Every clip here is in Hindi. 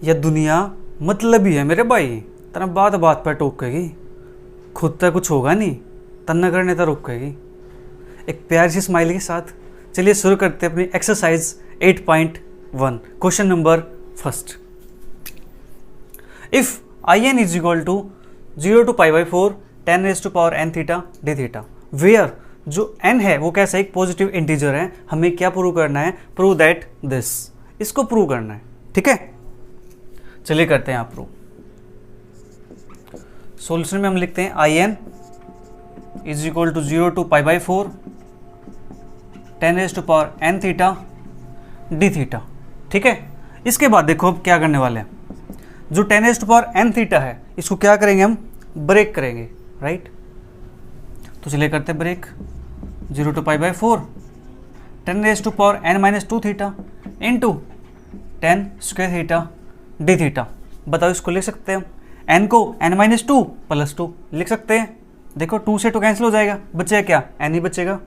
यह दुनिया मतलब ही है मेरे भाई, तना बात बात पर टोकेगी, खुद तक कुछ होगा नहीं तन्ना करने तक रोकेगी। एक प्यारी सी स्माइल के साथ चलिए शुरू करते हैं अपनी exercise 8.1। Question number first, if I N is equal to 0 to π/4 10 raised to power n theta D theta, where जो n है वो कैसा एक पॉजिटिव इंटीजर है, हमें क्या प्रूव करना है, प्रूव दैट दिस, इसको प्रूव करना है। ठीक है, चलिए करते हैं आप प्रूव। सॉल्यूशन में हम लिखते हैं I N is equal to 0 to π/4 10 raised to power n theta D theta. ठीक है, इसके बाद देखो अब क्या करने वाले हैं, जो 10 raised to power n theta है इसको क्या करेंगे, हम ब्रेक करेंगे, राइट। तो चलिए करते हैं break. 0 to π/4 10 raised to power n-2 theta into 10 square theta D theta. बताओ इसको लिख सकते हैं हम, n को n-2 + 2 लिख सकते हैं। देखो 2 से 2 कैंसिल हो जाएगा, बचेगा क्या, n ही बचेगा।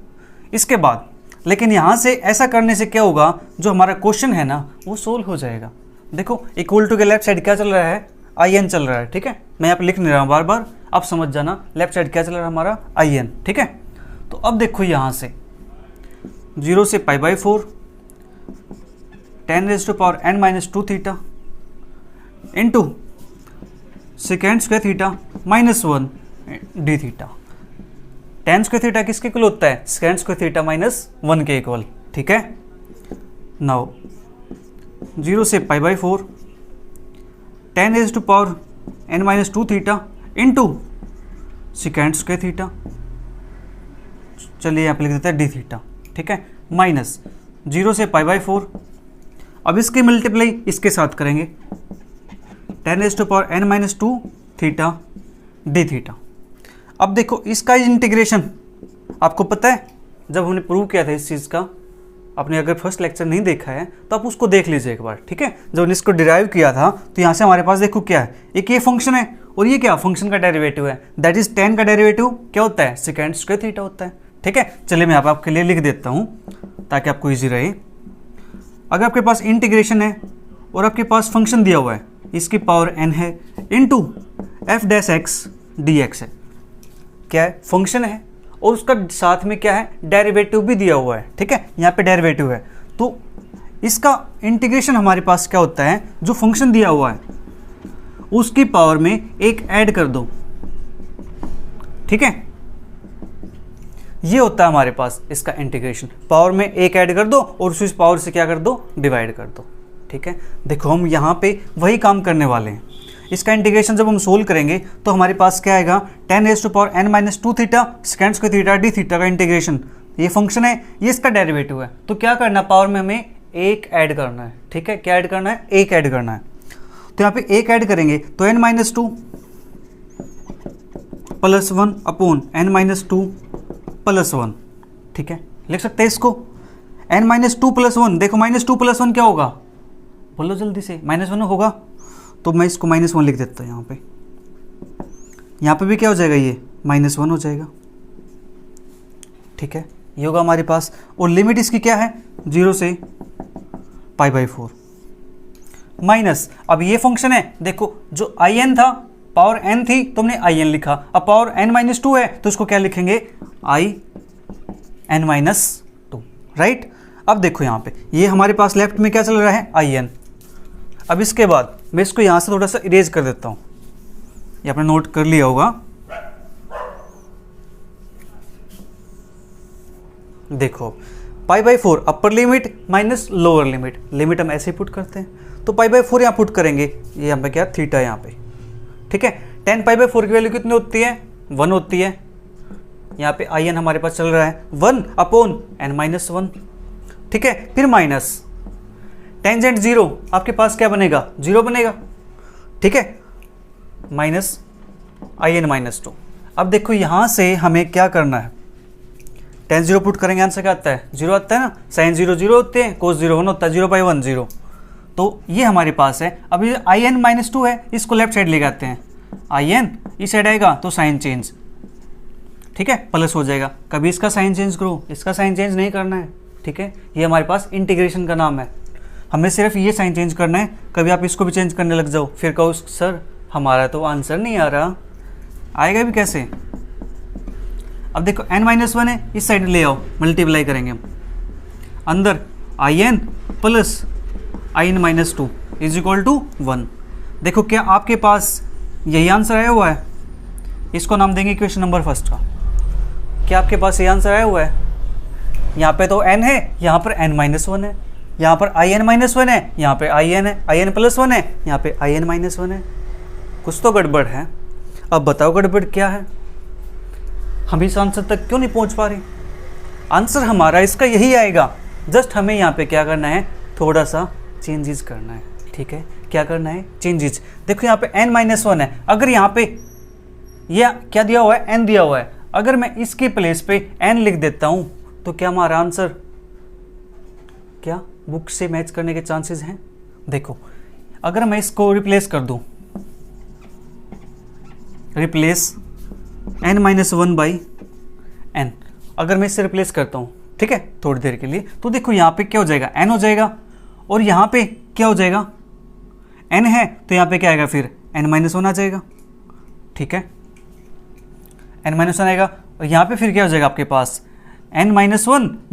इसके बाद लेकिन यहाँ से ऐसा करने से क्या होगा, जो हमारा क्वेश्चन है ना वो सोल्व हो जाएगा। देखो इक्वल टू के लेफ्ट साइड क्या चल रहा है, आई एन चल रहा है। ठीक है, मैं यहाँ पे लिख नहीं रहा हूँ बार बार, आप समझ जाना लेफ्ट साइड क्या चल रहा है हमारा, आई एन। ठीक है, तो अब देखो यहाँ से 0 से π/4 10 raised to power n-2 theta into second square theta -1 D theta. 10 square theta किसके इक्वल होता है, सेकेंड स्क्वायर थीटा -1 के इक्वल। ठीक है, नाउ 0 से π/4 10 raised to power n-2 theta into second square theta, चलिए यहाँ पे लिख देते हैं डी थीटा। ठीक है, माइनस 0 से π/4, अब इसकी मल्टीप्लाई इसके साथ करेंगे 10 raised to power n-2 theta D theta. अब देखो इसका इंटीग्रेशन आपको पता है, जब हमने प्रूव किया था इस चीज़ का, आपने अगर फर्स्ट लेक्चर नहीं देखा है तो आप उसको देख लीजिए एक बार। ठीक है, जब हमने इसको डिराइव किया था तो यहाँ से हमारे पास देखो क्या है, एक ये फंक्शन है और ये क्या फंक्शन का डेरिवेटिव है, दैट इज 10 का डेरिवेटिव क्या होता है, सेकेंड स्क्वायर थीटा होता है। ठीक है, चलिए मैं यहाँ पे आपके लिए लिख देता हूँ ताकि आपको ईजी रहे। अगर आपके पास इंटीग्रेशन है और आपके पास फंक्शन दिया हुआ है, इसकी पावर n है इंटू f' dx है, क्या है, फंक्शन है और उसका साथ में क्या है, डेरिवेटिव भी दिया हुआ है। ठीक है, यहाँ पे डेरिवेटिव है, तो इसका इंटीग्रेशन हमारे पास क्या होता है, जो फंक्शन दिया हुआ है उसकी पावर में एक ऐड कर दो। ठीक है, ये होता है हमारे पास इसका इंटीग्रेशन, पावर में एक ऐड कर दो और उस पावर से क्या कर दो, डिवाइड कर दो। ठीक है, देखो हम यहाँ पे वही काम करने वाले हैं। इसका इंटीग्रेशन जब हम सोल्व करेंगे तो हमारे पास क्या आएगा, 10 raised to power n-2 theta second square theta D theta का इंटीग्रेशन, ये फंक्शन है, ये इसका डेरिवेटिव है। तो क्या करना, पावर में हमें एक ऐड करना है। ठीक है, क्या ऐड करना है, एक ऐड करना है। तो यहाँ पे एक ऐड करेंगे तो n-2 + 1 अपॉन n-2 + 1। ठीक है, लिख सकते हैं इसको n-2 + 1। देखो -2 + 1 क्या होगा, बोलो जल्दी से, -1 होगा। तो मैं इसको -1 लिख देता हूँ यहाँ पे भी क्या हो जाएगा, ये -1 हो जाएगा। ठीक है, ये होगा हमारे पास, और लिमिट इसकी क्या है, 0 से π/4 माइनस, अब ये फंक्शन है, देखो जो आई एन था, पावर n थी तो हमने आई एन लिखा, अब पावर n-2 है तो इसको क्या लिखेंगे, आई n-2, राइट। अब देखो यहाँ पे ये हमारे पास लेफ्ट में क्या चल रहा है, आई एन। अब इसके बाद मैं इसको यहाँ से थोड़ा सा इरेज कर देता हूँ, ये आपने नोट कर लिया होगा। देखो π/4 upper limit minus lower limit, limit हम ऐसे ही पुट करते हैं, तो π/4 यहाँ पुट करेंगे, ये यहाँ पे क्या थीटा यहाँ पे। ठीक है, 10 π/4 की वैल्यू कितनी होती है, 1 होती है। यहाँ पे आई एन हमारे पास चल रहा है 1 अपॉन n-1। ठीक है, फिर माइनस टेंजेंट 0, आपके पास क्या बनेगा, 0 बनेगा। ठीक है, माइनस in-2। अब देखो यहाँ से हमें क्या करना है, tan 0 पुट करेंगे, आंसर क्या आता है, 0 आता है ना, sin 0 0 होते हैं, cos 0 1 होता है, 0/1 0। तो ये हमारे पास है। अब ये in-2 है, इसको लेफ्ट साइड ले जाते हैं, in इस साइड आएगा तो साइन चेंज, ठीक है, प्लस हो जाएगा। कभी इसका साइन चेंज करो, इसका साइन चेंज नहीं करना है। ठीक है, ये हमारे पास इंटीग्रेशन का नाम है। हमें सिर्फ ये साइन चेंज करना है, कभी आप इसको भी चेंज करने लग जाओ फिर कहो सर हमारा तो आंसर नहीं आ रहा, आएगा भी कैसे। अब देखो n-1 है, इस साइड ले आओ, मल्टीप्लाई करेंगे हम, अंदर in plus in-2 is equal to 1। देखो क्या आपके पास यही आंसर आया हुआ है, इसको नाम देंगे इक्वेशन नंबर फर्स्ट का। क्या आपके पास ये आंसर आया हुआ है, यहाँ पे तो n है, यहाँ पर n-1 है, यहाँ पर in-1 है, यहाँ पे in है, in+1 है, यहाँ पे in-1 है। कुछ तो गड़बड़ है। अब बताओ गड़बड़ क्या है, हम इस आंसर तक क्यों नहीं पहुँच पा रहे। आंसर हमारा इसका यही आएगा, जस्ट हमें यहाँ पे क्या करना है, थोड़ा सा चेंजेस करना है। ठीक है, क्या करना है, चेंजेस। देखो यहाँ पे n-1 है, अगर यहाँ पे ये क्या दिया हुआ है, n दिया हुआ है, अगर मैं इसके प्लेस पे n लिख देता हूँ तो क्या हमारा आंसर क्या बुक से मैच करने के चांसेस हैं। देखो अगर मैं इसको रिप्लेस कर दूँ, रिप्लेस n-1 बाई n, अगर मैं इससे रिप्लेस करता हूँ, ठीक है, थोड़ी देर के लिए, तो देखो यहाँ पे क्या हो जाएगा, n हो जाएगा, और यहाँ पे क्या हो जाएगा, n है तो यहाँ पे क्या आएगा, फिर n-1 आ जाएगा। ठीक है, n-1 आएगा, और यहाँ पे फिर क्या हो जाएगा आपके पास n-1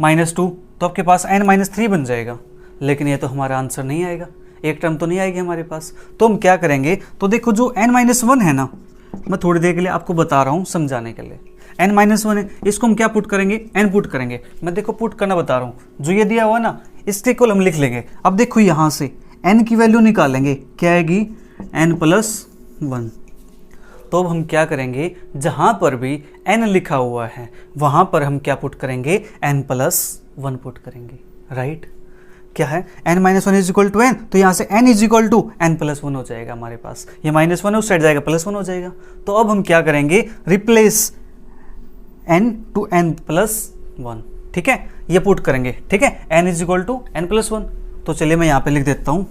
-2, तो आपके पास n-3 बन जाएगा। लेकिन ये तो हमारा आंसर नहीं आएगा, एक टर्म तो नहीं आएगी हमारे पास। तो हम क्या करेंगे, तो देखो जो n-1 है ना, मैं थोड़ी देर के लिए आपको बता रहा हूँ समझाने के लिए, n-1 है, इसको हम क्या पुट करेंगे, n पुट करेंगे। मैं देखो पुट करना बता रहा हूँ, जो ये दिया हुआ ना इसके कॉलम लिख लेंगे। अब देखो यहाँ से n की वैल्यू निकालेंगे, क्या आएगी, n+1। तो अब हम क्या करेंगे, जहाँ पर भी n लिखा हुआ है वहाँ पर हम क्या पुट करेंगे, n+1 पुट करेंगे। राइट, क्या है, n-1 is equal to n, तो यहाँ से n is equal to n+1 हो जाएगा हमारे पास। ये -1 है, उस साइड जाएगा, +1 हो जाएगा। तो अब हम क्या करेंगे, रिप्लेस n टू n+1। ठीक है, ये पुट करेंगे। ठीक है, n is equal to n+1। तो चलिए मैं यहाँ पे लिख देता हूँ,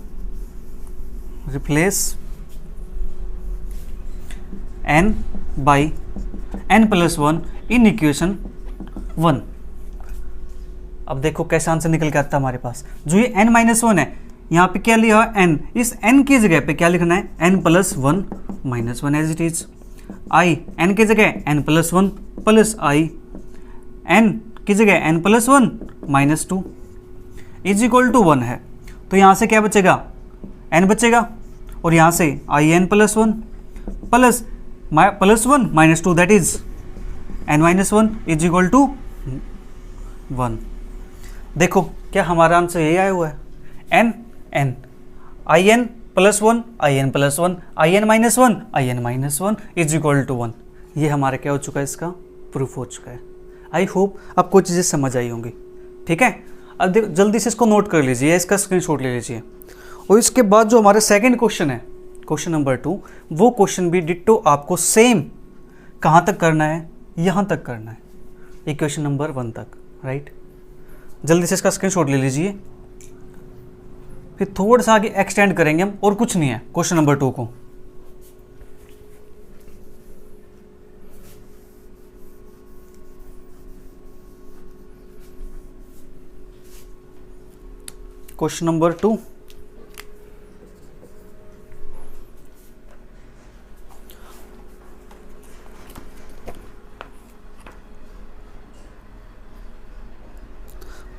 replace n by n+1 in equation 1। अब देखो कैसा आंसर निकल के आता है हमारे पास। जो ये n-1 है, यहाँ पे क्या लिया है, n, इस n की जगह पे क्या लिखना है, n+1 -1 as it is. i n की जगह n+1 प्लस i, n की जगह n+1 -2 इज इक्वल टू 1 है। तो यहाँ से क्या बचेगा, n बचेगा, और यहाँ से in+1 plus +1 -2 that is n-1 is equal to 1। देखो क्या हमारा आंसर यही आया हुआ है, n in+1 in+1 in-1 is equal to 1। ये हमारा क्या हो चुका है, इसका प्रूफ हो चुका है। आई होप आपको चीज़ें समझ आई होंगी। ठीक है, अब देखो जल्दी से इसको नोट कर लीजिए, इसका स्क्रीनशॉट ले लीजिए। और इसके बाद जो हमारा सेकंड क्वेश्चन है, क्वेश्चन नंबर 2, वो क्वेश्चन भी डिट्टो आपको सेम कहाँ तक करना है, यहाँ तक करना है, इक्वेशन नंबर 1 तक। राइट, जल्दी से इसका स्क्रीनशॉट ले लीजिए, फिर थोड़ा सा आगे एक्सटेंड करेंगे हम, और कुछ नहीं है क्वेश्चन नंबर 2 को। Question number 2,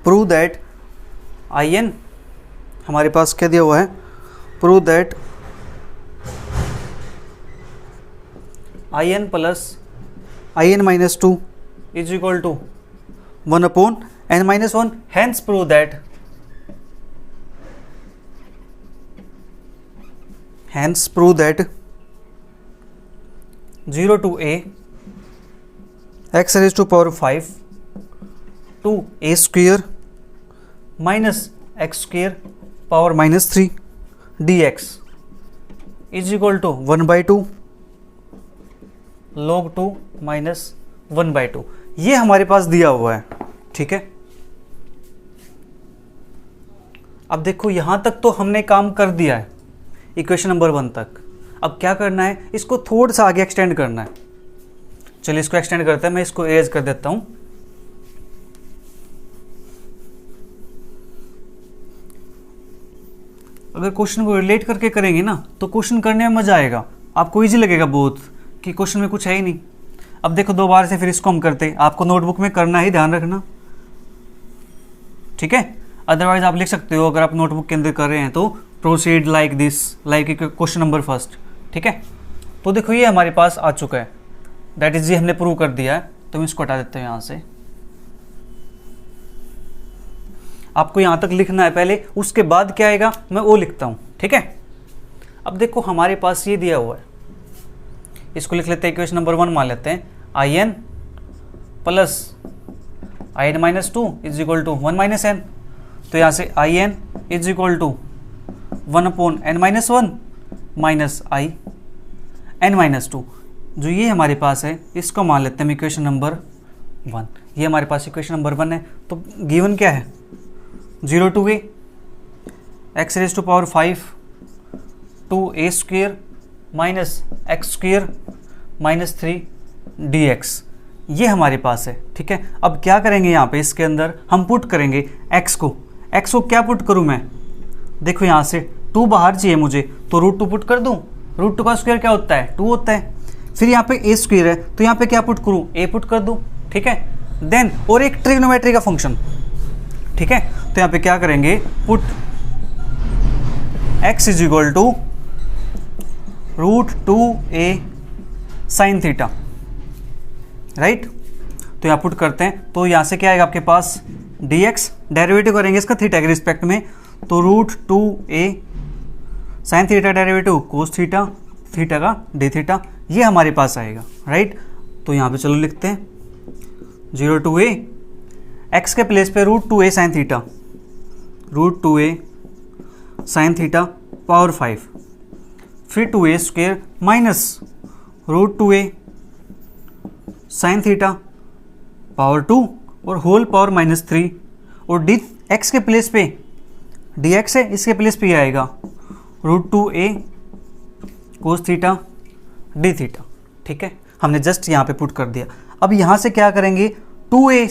prove that in, हमारे पास क्या दिया हुआ है, prove that in plus in-2 is equal to 1/n-1, hence prove that hence prove that 0 to a x raised to power 5 to a square minus x square power -3 dx is equal to 1/2 log 2 minus 1/2। ये हमारे पास दिया हुआ है। ठीक है, अब देखो यहां तक तो हमने काम कर दिया है इक्वेशन नंबर 1 तक। अब क्या करना है, इसको थोड़ा सा आगे एक्सटेंड करना है। चलिए इसको एक्सटेंड करते हैं, मैं इसको इरेज कर देता हूं। अगर क्वेश्चन को रिलेट करके करेंगे ना तो क्वेश्चन करने में मज़ा आएगा, आपको ईजी लगेगा बहुत कि क्वेश्चन में कुछ है ही नहीं। अब देखो दोबारा से फिर इसको हम करते हैं, आपको नोटबुक में करना ही ध्यान रखना, ठीक है। अदरवाइज आप लिख सकते हो, अगर आप नोटबुक के अंदर कर रहे हैं तो proceed like this, like question number first, ठीक है। तो देखो ये हमारे पास आ चुका है, दैट इज ये हमने प्रूव कर दिया है, तो हम इसको हटा देते हैं यहाँ से। आपको यहाँ तक लिखना है पहले, उसके बाद क्या आएगा मैं वो लिखता हूँ, ठीक है। अब देखो हमारे पास ये दिया हुआ है, इसको लिख लेते हैं इक्वेशन नंबर 1 मान लेते हैं, I N plus I N minus 2 is equal to 1 minus N. तो यहाँ से I N is equal to 1 upon N minus 1 minus I N minus 2। जो ये हमारे पास है इसको मान लेते हैं इक्वेशन नंबर 1। ये हमारे पास इक्वेशन नंबर 1 है। तो गिवन क्या है, 0 to a x raise to power 5 to a square minus X square minus 3 dx, ये हमारे पास है, ठीक है। अब क्या करेंगे यहाँ पे, इसके अंदर हम पुट करेंगे x को क्या पुट करूँ मैं, देखो यहाँ से 2 बाहर चाहिए मुझे, तो √2 पुट कर दूँ। √2 का स्क्वायर क्या होता है, 2 होता है। फिर यहाँ पे a स्क्वायर है, तो यहाँ पे क्या पुट करूँ, a पुट कर दूँ, ठीक है। देन और एक ट्रिग्नोमेट्री का फंक्शन, ठीक है। तो यहाँ पे क्या करेंगे, put x is equal to √2a sine theta, right. तो यहाँ पुट करते हैं, तो यहाँ से क्या आएगा आपके पास dx, डेरिवेटिव करेंगे इसका थीटा के रिस्पेक्ट में, तो √2a sine theta derivative cos theta, theta का डी थीटा, ये हमारे पास आएगा, राइट। तो यहाँ पे चलो लिखते हैं 0 to a, x के प्लेस पे √2a sine theta, √2a sine theta power 5, फिर 2a square minus √2a sine theta power 2 और होल पावर माइनस 3, और डी एक्स के प्लेस पे dx है, इसके प्लेस पे आएगा √2a cos theta D theta, ठीक है। हमने जस्ट यहाँ पे पुट कर दिया। अब यहाँ से क्या करेंगे, 2a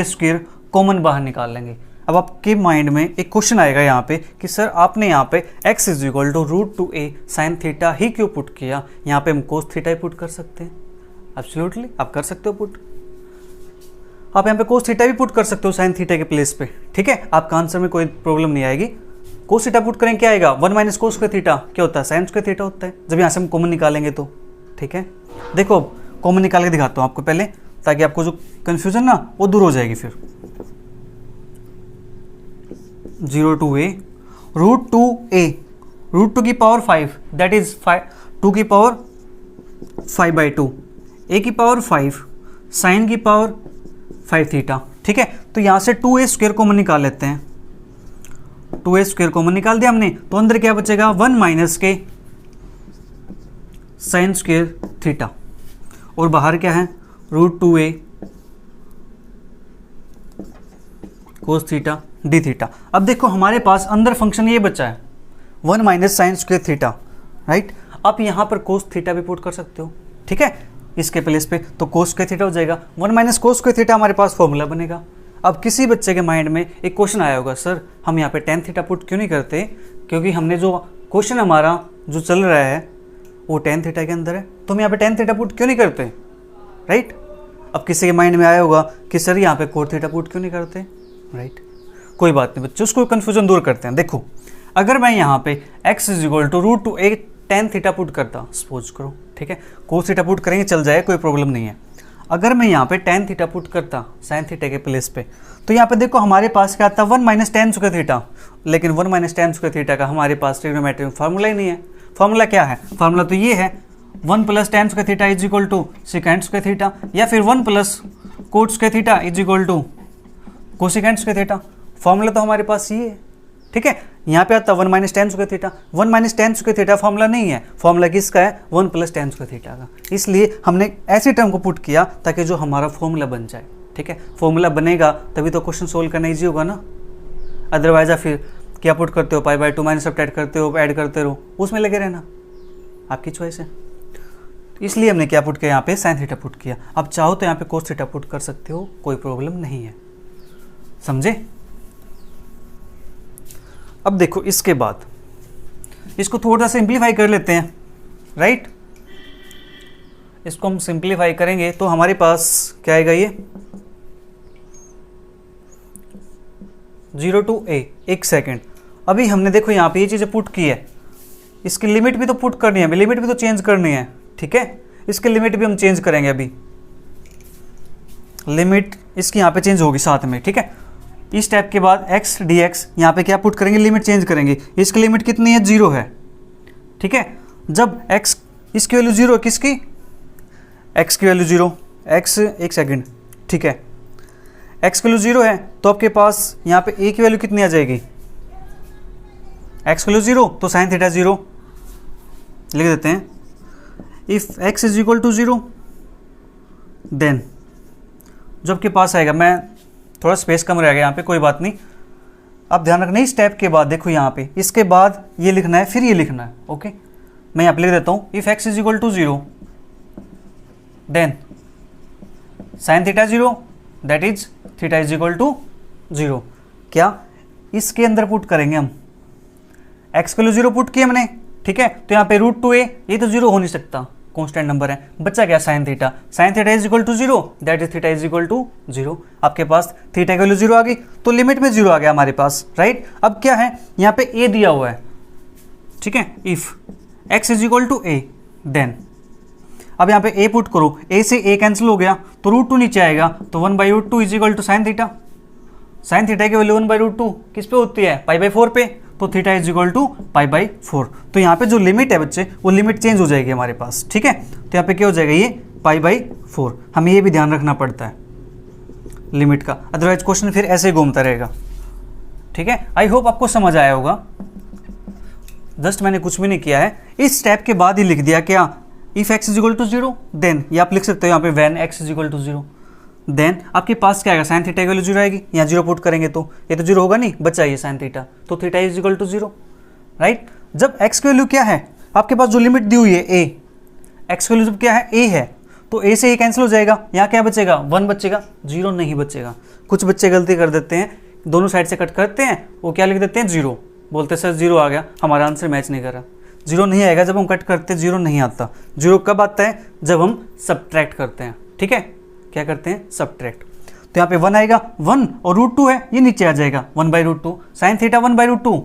स्क्वेयर कॉमन बाहर निकाल लेंगे। अब आपके माइंड में एक क्वेश्चन आएगा यहाँ पे कि सर आपने यहाँ पे x is equal to √2a sine theta ही क्यों पुट किया, यहाँ पे हम कोस थीटा ही पुट कर सकते हैं। एब्सोल्युटली आप कर सकते हो पुट, आप यहाँ पे कोस थीटा भी पुट कर सकते हो साइन थीटा के प्लेस पे, ठीक है। आपका आंसर में कोई प्रॉब्लम नहीं आएगी। कोस थीटा पुट करेंगे क्या आएगा, 1 माइनस कोस स्क्वायर थीटा क्या होता है, साइन स्क्वायर थीटा होता है, जब यहाँ से हम कॉमन निकालेंगे तो, ठीक है। देखो कॉमन निकाल के दिखाता हूँ आपको पहले, ताकि आपको जो कंफ्यूजन ना वो दूर हो जाएगी। फिर 0 to a √2 की पावर 5 दैट इज 2 की पावर 5/2, a की पावर 5 साइन की पावर 5 थीटा, ठीक है। तो यहाँ से 2a स्क्वायर कॉमन निकाल लेते हैं, 2a स्क्वायर कॉमन निकाल दिया हमने, तो अंदर क्या बचेगा 1 माइनस के साइन स्क्वायर थीटा, और बाहर क्या है √2a cos theta D theta. अब देखो हमारे पास अंदर फंक्शन ये बचा है 1 minus sine square theta, right. आप यहाँ पर कोस थीटा भी पुट कर सकते हो, ठीक है, इसके प्लेस पे, तो कोस स्क्वायर थीटा हो जाएगा। 1 माइनस कोस स्क्वायर थीटा हमारे पास फॉर्मूला बनेगा। अब किसी बच्चे के माइंड में एक क्वेश्चन आया होगा, सर हम यहाँ पे टेन थीटा पुट क्यों नहीं करते, क्योंकि हमने जो क्वेश्चन हमारा जो चल रहा है वो टेन थीटा के अंदर है, तो हम यहाँ पे टेन थीटा पुट क्यों नहीं करते, राइट। अब किसी के माइंड में आया होगा कि सर यहाँ पे कोट थीटा पुट क्यों नहीं करते, राइट। कोई बात नहीं बच्चों, उसको कन्फ्यूजन दूर करते हैं। देखो अगर मैं यहाँ पे x is equal to √2a tan theta put करता, सपोज करो, ठीक है, कोस थीटा पुट करेंगे चल जाए, कोई प्रॉब्लम नहीं है। अगर मैं यहाँ पे टेन थीटा पुट करता साइन थीटा के प्लेस पे, तो यहाँ पे देखो हमारे पास क्या आता है 1 माइनस टेन स्क्वायर थीटा, लेकिन 1 माइनस टेन स्क्वायर थीटा का हमारे पास ट्रिग्नोमेट्री में फार्मूला ही नहीं है। फार्मूला क्या है, फार्मूला तो ये है 1 plus tan square theta is equal to secant square theta, या फिर 1 plus cot square theta is equal to cosecant square theta. Formula तो हमारे पास ये है, ठीक है। यहाँ पे आता 1 minus ten square theta, 1 minus ten square theta formula नहीं है, फार्मूला किसका है 1 प्लस टेन स्क्वायर थीटा का। इसलिए हमने ऐसी टर्म को पुट किया ताकि जो हमारा फॉर्मूला बन जाए, ठीक है। फॉर्मूला बनेगा तभी तो क्वेश्चन सोल्व करना ईजी होगा ना, अदरवाइज आप फिर क्या पुट करते हो, π/2 माइनस सब्ट्रैक्ट करते हो, ऐड करते रहो, उसमें लगे रहना, आपकी चॉइस है। इसलिए हमने क्या पुट किया, यहाँ पे साइन थीटा पुट किया। अब चाहो तो यहाँ पे कोस थीटा पुट कर सकते हो, कोई प्रॉब्लम नहीं है, समझे। अब देखो इसके बाद इसको थोड़ा सा सिंप्लीफाई कर लेते हैं, राइट। इसको हम सिंप्लीफाई करेंगे तो हमारे पास क्या आएगा, ये 0 to a। एक सेकेंड, अभी हमने देखो यहाँ पे ये चीज़ें पुट की है, इसकी लिमिट भी तो पुट करनी है, लिमिट भी तो चेंज करनी है, ठीक है। इसकी लिमिट भी हम चेंज करेंगे, अभी लिमिट इसकी यहाँ पे चेंज होगी साथ में, ठीक है। इस स्टेप के बाद x dx यहाँ पे क्या पुट करेंगे, लिमिट चेंज करेंगे। इसकी लिमिट कितनी है, 0 है, ठीक है। जब x इसकी वैल्यू 0 है, किसकी, x की वैल्यू 0, x एक सेकेंड, ठीक है, x की वैल्यू 0 है तो आपके पास यहाँ पे a की वैल्यू कितनी आ जाएगी, x की वैल्यू 0 तो साइन थीटा 0 लिख देते हैं। If x is equal to 0 then जो आपके पास आएगा, मैं थोड़ा स्पेस कम रह गया यहाँ पे, कोई बात नहीं। अब ध्यान रखना इस स्टेप के बाद देखो यहाँ पे, इसके बाद ये लिखना है, फिर ये लिखना है, ओके। मैं यहाँ पे लिख देता हूँ, if x is equal to 0 then sine theta 0 that is theta is equal to 0। क्या इसके अंदर पुट करेंगे हम, x के लिए 0 पुट किया हमने, ठीक है। तो यहाँ पे √2a, ये तो 0 हो नहीं सकता, कांस्टेंट नंबर है, बच्चा क्या, sine theta, sine theta is equal to 0 that is theta is equal to 0। आपके पास थीटा की वैल्यू 0 आ गई तो लिमिट में 0 आ गया हमारे पास, राइट। अब क्या है, यहाँ पे a दिया हुआ है, ठीक है। If x is equal to a then, अब यहाँ पे a पुट करो, a से a कैंसिल हो गया तो √2 नीचे आएगा, तो 1/√2 is equal to sine theta. Sine theta की वैल्यू 1/√2 किस पे होती है, π/4 पे, तो थीटा इज इक्वल टू π/4। तो यहाँ पे जो लिमिट है बच्चे, वो लिमिट चेंज हो जाएगी हमारे पास, ठीक है। तो यहाँ पे क्या हो जाएगा, ये π/4। हमें ये भी ध्यान रखना पड़ता है लिमिट का, अदरवाइज क्वेश्चन फिर ऐसे ही घूमता रहेगा, ठीक है। आई होप आपको समझ आया होगा, जस्ट मैंने कुछ भी नहीं किया है। इस स्टेप के बाद ही लिख दिया क्या, if x is equal to 0 then, ये आप लिख सकते हो यहाँ पे when x is equal to 0 then आपके पास क्या आएगा, साइन थीटा की वैल्यू 0 आएगी, यहाँ 0 पुट करेंगे तो ये तो 0 होगा नहीं, बचा ये साइन थीटा, तो theta is equal to 0, right. जब x की वैल्यू क्या है, आपके पास जो लिमिट दी हुई है a, x की वैल्यू जब क्या है a है, तो a से a कैंसिल हो जाएगा, यहाँ क्या बचेगा, 1 बचेगा, 0 नहीं बचेगा। कुछ बच्चे गलती कर देते हैं, दोनों साइड से कट करते हैं, वो क्या लिख देते हैं 0, बोलते सर 0 आ गया, हमारा आंसर मैच नहीं कर रहा। 0 नहीं आएगा, जब हम कट करते 0 नहीं आता। 0 कब आता है, जब हम सब्ट्रैक्ट करते हैं, ठीक है। क्या करते हैं, सब्ट्रैक्ट। तो यहाँ पे 1 आएगा, 1 और √2 है, ये नीचे आ जाएगा 1/√2, साइन थीटा 1/√2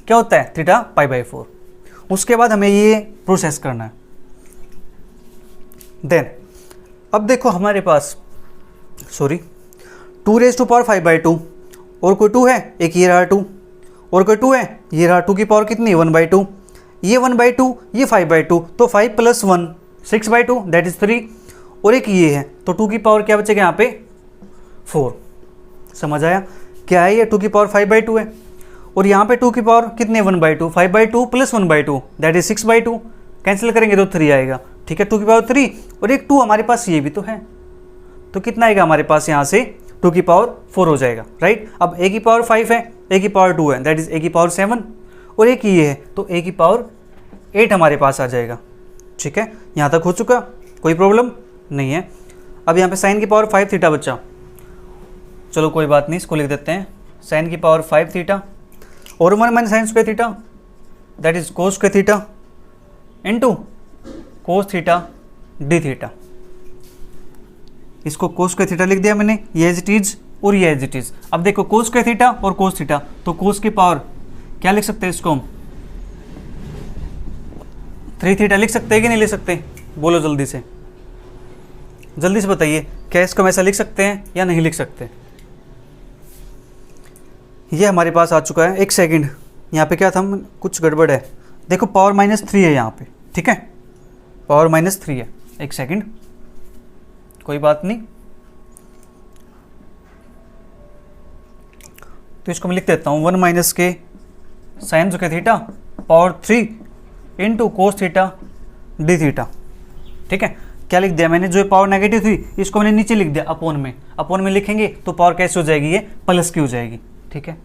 क्या होता है, थीटा π/4। उसके बाद हमें ये प्रोसेस करना है। देन अब देखो हमारे पास, सॉरी, 2⁵ और कोई 2 है, एक ये रहा 2 और कोई 2 है, ये रहा 2 की पावर कितनी, 1/2, ये 1/2, ये 5/2, तो 5 + 1 6/2 दैट इज 3, और एक ये है, तो 2 की पावर क्या बचेगा यहाँ पे, 4। समझ आया, क्या है ये, 2 की पावर 5/2 है, और यहाँ पे 2 की पावर कितने, 1/2, 5/2 + 1/2 दैट इज 6/2, कैंसिल करेंगे तो 3 आएगा, ठीक है। 2 की पावर 3 और एक 2 हमारे पास ये भी तो है, तो कितना आएगा हमारे पास, यहाँ से 2 की पावर 4 हो जाएगा, राइट। अब a की पावर 5 है, a की पावर 2 है, दैट इज a की पावर 7, और एक ये है, तो a की पावर 8 हमारे पास आ जाएगा, ठीक है। यहाँ तक हो चुका, कोई प्रॉब्लम नहीं है। अब यहाँ पे साइन की पावर 5 थीटा बचा, चलो कोई बात नहीं, इसको लिख देते हैं, साइन की पावर 5 थीटा और 1 - sine square theta that is cos square theta into cos theta D theta. इसको कोस स्क्वायर थीटा लिख दिया मैंने, ये एज इट इज और ये एज इट इज। अब देखो कोस स्क्वायर थीटा और कोस थीटा, तो कोस की पावर क्या लिख सकते हैं, इसको हम 3 थीटा लिख सकते हैं कि नहीं लिख सकते, बोलो जल्दी से, जल्दी से बताइए, क्या इसको हम ऐसा लिख सकते हैं या नहीं लिख सकते। ये हमारे पास आ चुका है, एक सेकंड, यहाँ पे क्या था, कुछ गड़बड़ है, देखो पावर -3 है यहाँ पे, ठीक है, पावर -3 है, एक सेकंड, कोई बात नहीं। तो इसको मैं लिख देता हूँ 1 - के sine square theta power 3 into cos theta D theta, ठीक है। क्या लिख दिया मैंने, जो पावर नेगेटिव थी इसको मैंने नीचे लिख दिया अपोन में लिखेंगे तो पावर कैसे हो जाएगी, ये प्लस की हो जाएगी, ठीक है।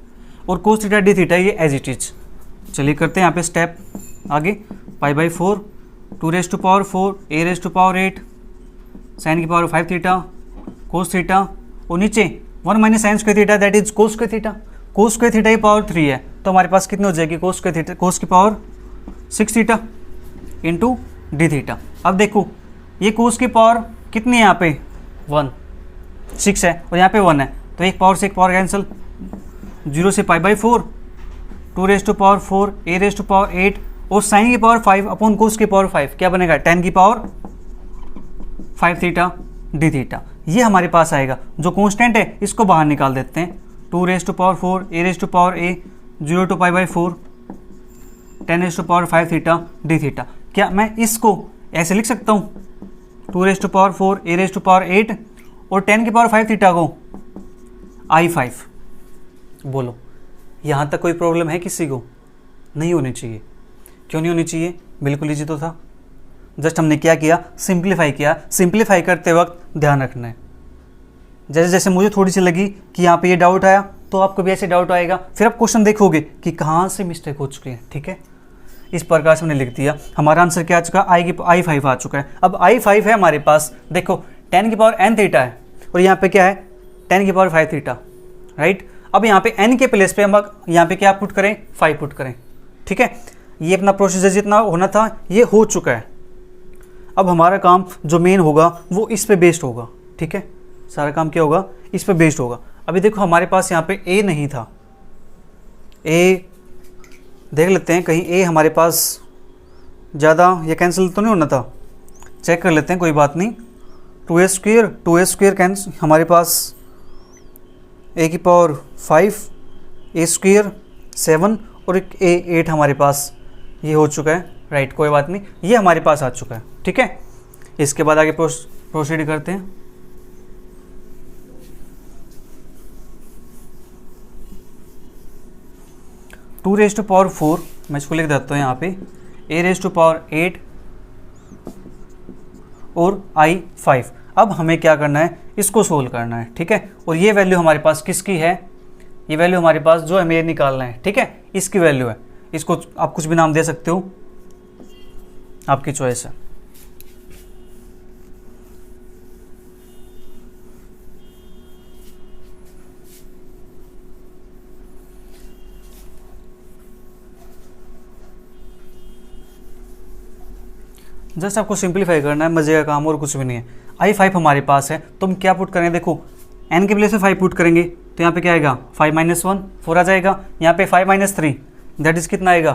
और कोस थीटा डी थीटा ये एज इट इज। चलिए करते हैं यहाँ पे स्टेप आगे, π/4 2⁴ a⁴ 8 साइन की पावर 5 थीटा कोस थीटा, और नीचे 1 - sine square theta that is cos square theta. Cos square theta की पावर 3 है, तो हमारे पास कितनी हो जाएगी कोस के थीटा, कोस की power 6 theta into D theta. अब देखो ये कोस की पावर कितनी है यहाँ पे 1, 6 है और यहाँ पे 1 है, तो एक पावर से एक पावर कैंसिल, 0 से π/4, 2 raise to power 4, a raise to power 8 और साइन की पावर 5 अपॉन कोस की पावर 5 क्या बनेगा 10 की पावर 5 थीटा डी थीटा। ये हमारे पास आएगा। जो कांस्टेंट है इसको बाहर निकाल देते हैं, 2 raise to power 4, a raise to power a, 0 to π/4, 10 raise to power 5 theta D theta. क्या मैं इसको ऐसे लिख सकता हूँ 2 raise to power 4, a raise to power 8 और 10 की पावर 5 थीटा को I5। बोलो यहाँ तक कोई प्रॉब्लम है किसी को? नहीं होनी चाहिए। क्यों नहीं होनी चाहिए? बिल्कुल इजी तो था। जस्ट हमने क्या किया, सिंप्लीफाई किया। सिंप्लीफाई करते वक्त ध्यान रखना है, जैसे जैसे मुझे थोड़ी सी लगी कि यहाँ पे ये डाउट आया तो आपको भी ऐसे डाउट आएगा, फिर आप क्वेश्चन देखोगे कि कहाँ से मिस्टेक हो चुकी है। ठीक है, इस प्रकार से हमने लिख दिया। हमारा आंसर क्या आ चुका है, I5 आ चुका है। अब I5 है हमारे पास, देखो 10 की पावर n थीटा है और यहाँ पे क्या है 10 की पावर 5 थीटा, राइट। अब यहाँ पे n के प्लेस पे हम यहाँ पे क्या पुट करें 5 पुट करें। ठीक है, ये अपना प्रोसीजर जितना होना था ये हो चुका है। अब हमारा काम जो मेन होगा वो इस पे बेस्ड होगा। ठीक है, सारा काम क्या होगा इस पे बेस्ड होगा। अभी देखो हमारे पास यहाँ पे a नहीं था, a देख लेते हैं कहीं a हमारे पास ज़्यादा या कैंसिल तो नहीं होना था, चेक कर लेते हैं, कोई बात नहीं। 2a स्क्वेयर कैंसिल हमारे पास a की पावर 5, a स्क्वेयर 7 और एक a 8 हमारे पास ये हो चुका है, राइट। कोई बात नहीं, ये हमारे पास आ चुका है। ठीक है, इसके बाद आगे प्रोसीड करते हैं। टू रेज़ टू पावर 4, मैं इसको लिख देता हूँ यहाँ पे, a रेज़ टू पावर 8 और I5। अब हमें क्या करना है, इसको सोल्व करना है। ठीक है, और ये वैल्यू हमारे पास किसकी है, ये वैल्यू हमारे पास जो हमें निकालना है। ठीक है, इसकी वैल्यू है। इसको आप कुछ भी नाम दे सकते हो, आपकी चॉइस है। जस्ट आपको सिंप्लीफाई करना है, मजे का काम और कुछ भी नहीं है। I5 हमारे पास है, तो हम क्या पुट करेंगे, देखो n के प्लेस से 5 पुट करेंगे तो यहाँ पे क्या आएगा 5 - 1 4 आ जाएगा। यहाँ पे 5 - 3 दैट इज कितना आएगा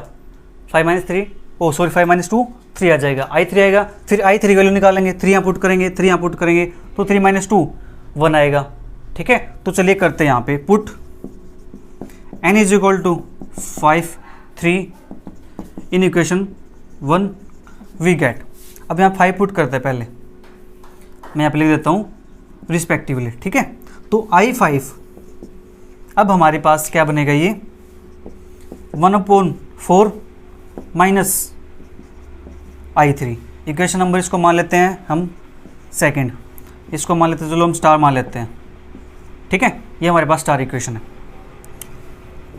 5 - 3 5 - 2 3 आ जाएगा। I3 आएगा, फिर I3 वैल्यू निकालेंगे, 3 यहाँ पुट करेंगे, 3 यहाँ पुट करेंगे तो 3 - 2 1 आएगा। ठीक है, तो चलिए करते हैं यहाँ पे put n is equal to 5 3 in equation 1 we get. अब यहाँ 5 पुट करते हैं, पहले मैं यहाँ पे लिख देता हूँ रिस्पेक्टिवली। ठीक है, तो I5 अब हमारे पास क्या बनेगा, ये 1/4 माइनस I3। इक्वेशन नंबर इसको मान लेते हैं हम सेकंड, इसको मान लेते हैं, चलो हम स्टार मान लेते हैं। ठीक है, ये हमारे पास स्टार इक्वेशन है।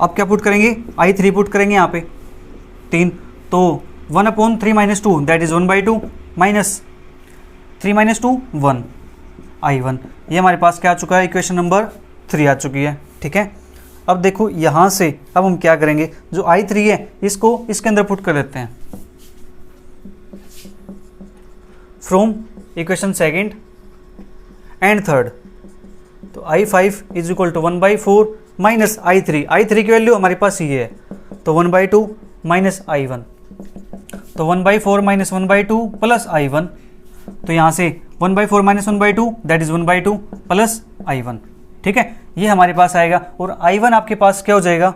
अब क्या पुट करेंगे, I3 पुट करेंगे यहाँ पे 3, तो 1/3 - 2 दैट इज 1/2 माइनस 3 - 2 1 I1। ये हमारे पास क्या आ चुका है, इक्वेशन नंबर 3 आ चुकी है। ठीक है, अब देखो यहाँ से अब हम क्या करेंगे, जो I3 है इसको इसके अंदर पुट कर देते हैं from equation second and third. तो I5 is equal to 1/4 minus I3 की वैल्यू हमारे पास ये है, तो 1/2 माइनस I1, तो 1/4 माइनस 1/2 प्लस I1, तो यहाँ से 1/4 minus 1/2 that is 1/2 plus I1। ठीक है, ये हमारे पास आएगा और I1 आपके पास क्या हो जाएगा,